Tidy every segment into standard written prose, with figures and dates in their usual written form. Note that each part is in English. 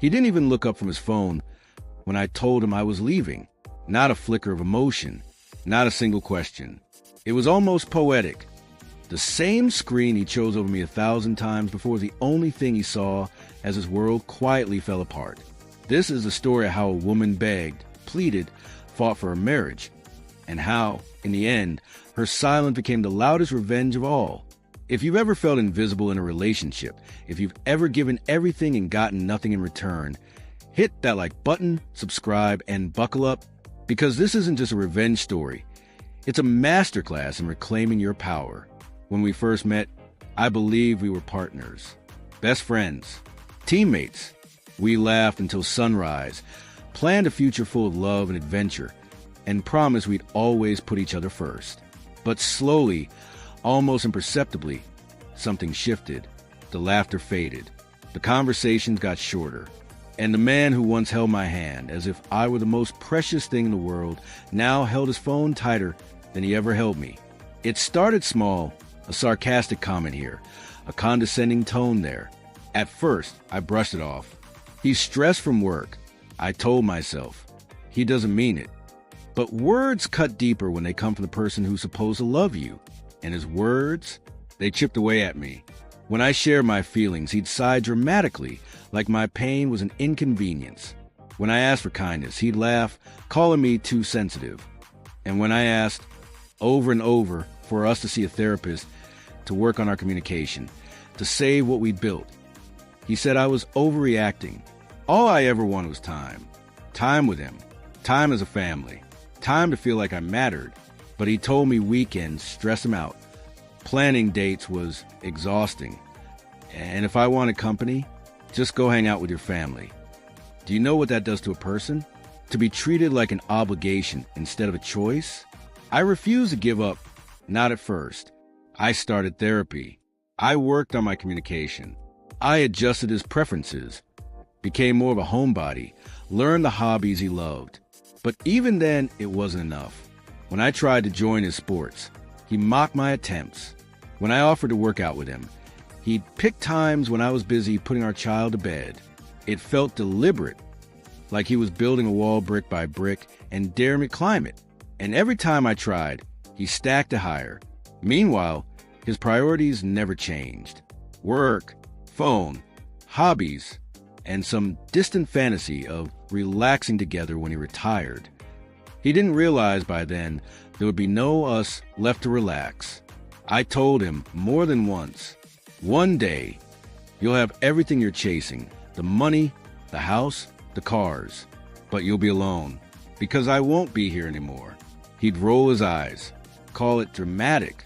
He didn't even look up from his phone when I told him I was leaving. Not a flicker of emotion, not a single question. It was almost poetic. The same screen he chose over me 1,000 times before was the only thing he saw as his world quietly fell apart. This is the story of how a woman begged, pleaded, fought for her marriage, and how, in the end, her silence became the loudest revenge of all. If you've ever felt invisible in a relationship, if you've ever given everything and gotten nothing in return, hit that like button, subscribe, and buckle up, because this isn't just a revenge story. It's a masterclass in reclaiming your power. When we first met, I believed we were partners, best friends, teammates. We laughed until sunrise, planned a future full of love and adventure, and promised we'd always put each other first. But slowly, almost imperceptibly, something shifted. The laughter faded. The conversations got shorter. And the man who once held my hand as if I were the most precious thing in the world now held his phone tighter than he ever held me. It started small, a sarcastic comment here, a condescending tone there. At first, I brushed it off. He's stressed from work. I told myself. He doesn't mean it. But words cut deeper when they come from the person who's supposed to love you. And his words, they chipped away at me. When I shared my feelings, he'd sigh dramatically, like my pain was an inconvenience. When I asked for kindness, he'd laugh, calling me too sensitive. And when I asked, over and over, for us to see a therapist, to work on our communication, to save what we'd built, he said I was overreacting. All I ever wanted was time. Time with him. Time as a family. Time to feel like I mattered. But he told me weekends stress him out. Planning dates was exhausting. And if I wanted company, just go hang out with your family. Do you know what that does to a person? To be treated like an obligation instead of a choice? I refused to give up, not at first. I started therapy. I worked on my communication. I adjusted his preferences, became more of a homebody, learned the hobbies he loved. But even then, it wasn't enough. When I tried to join his sports, he mocked my attempts. When I offered to work out with him, he'd pick times when I was busy putting our child to bed. It felt deliberate, like he was building a wall brick by brick and daring me to climb it. And every time I tried, he stacked it higher. Meanwhile, his priorities never changed. Work, phone, hobbies, and some distant fantasy of relaxing together when he retired. He didn't realize by then there would be no us left to relax. I told him more than once, one day, you'll have everything you're chasing, the money, the house, the cars, but you'll be alone, because I won't be here anymore. He'd roll his eyes, call it dramatic.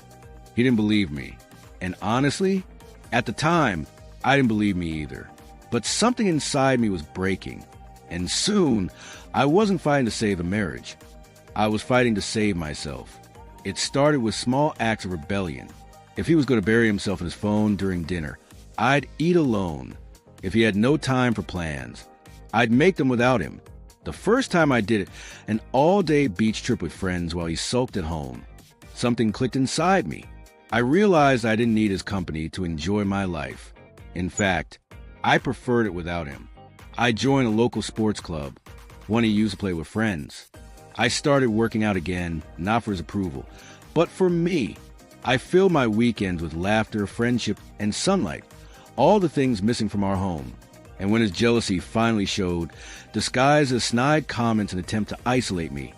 He didn't believe me. And honestly, at the time, I didn't believe me either. But something inside me was breaking. And soon, I wasn't fighting to save the marriage. I was fighting to save myself. It started with small acts of rebellion. If he was going to bury himself in his phone during dinner, I'd eat alone. If he had no time for plans, I'd make them without him. The first time I did it, an all-day beach trip with friends while he sulked at home. Something clicked inside me. I realized I didn't need his company to enjoy my life. In fact, I preferred it without him. I joined a local sports club, one he used to play with friends. I started working out again, not for his approval, but for me. I filled my weekends with laughter, friendship, and sunlight, all the things missing from our home. And when his jealousy finally showed, disguised as snide comments in an attempt to isolate me,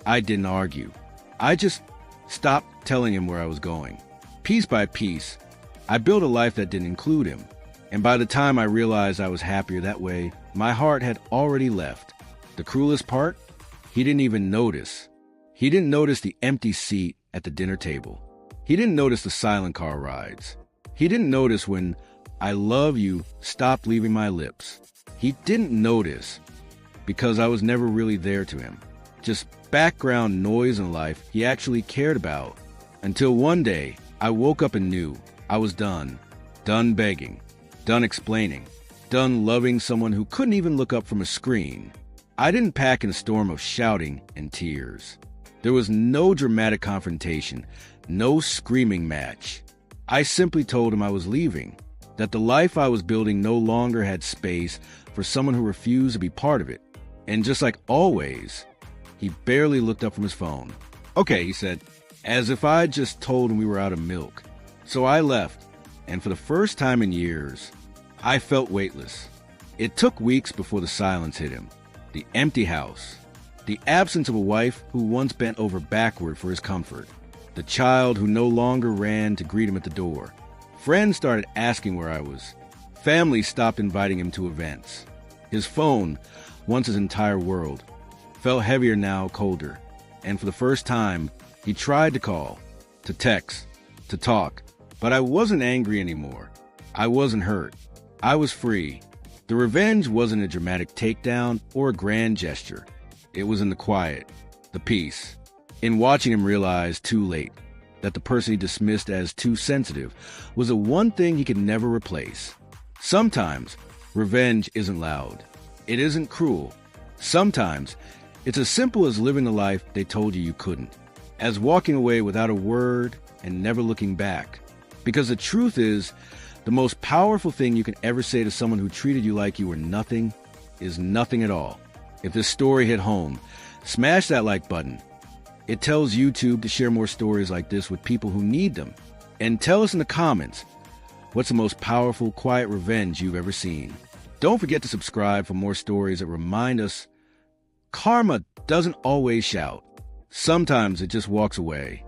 I didn't argue. I just stopped telling him where I was going. Piece by piece, I built a life that didn't include him. And by the time I realized I was happier that way, my heart had already left. The cruelest part? He didn't even notice. He didn't notice the empty seat at the dinner table. He didn't notice the silent car rides. He didn't notice when "I love you" stopped leaving my lips. He didn't notice because I was never really there to him. Just background noise in life he actually cared about. Until one day, I woke up and knew I was done. Done begging. Done explaining. Done loving someone who couldn't even look up from a screen. I didn't pack in a storm of shouting and tears. There was no dramatic confrontation, no screaming match. I simply told him I was leaving, that the life I was building no longer had space for someone who refused to be part of it. And just like always, he barely looked up from his phone. "Okay," he said, as if I'd just told him we were out of milk. So I left, and for the first time in years, I felt weightless. It took weeks before the silence hit him. The empty house. The absence of a wife who once bent over backward for his comfort. The child who no longer ran to greet him at the door. Friends started asking where I was. Family stopped inviting him to events. His phone, once his entire world, felt heavier now, colder. And for the first time, he tried to call, to text, to talk. But I wasn't angry anymore. I wasn't hurt. I was free. The revenge wasn't a dramatic takedown or a grand gesture. It was in the quiet, the peace, in watching him realize too late that the person he dismissed as too sensitive was the one thing he could never replace. Sometimes revenge isn't loud. It isn't cruel. Sometimes it's as simple as living the life they told you couldn't, as walking away without a word and never looking back. Because the truth is, the most powerful thing you can ever say to someone who treated you like you were nothing is nothing at all. If this story hit home, smash that like button. It tells YouTube to share more stories like this with people who need them. And tell us in the comments, what's the most powerful, quiet revenge you've ever seen? Don't forget to subscribe for more stories that remind us karma doesn't always shout. Sometimes it just walks away.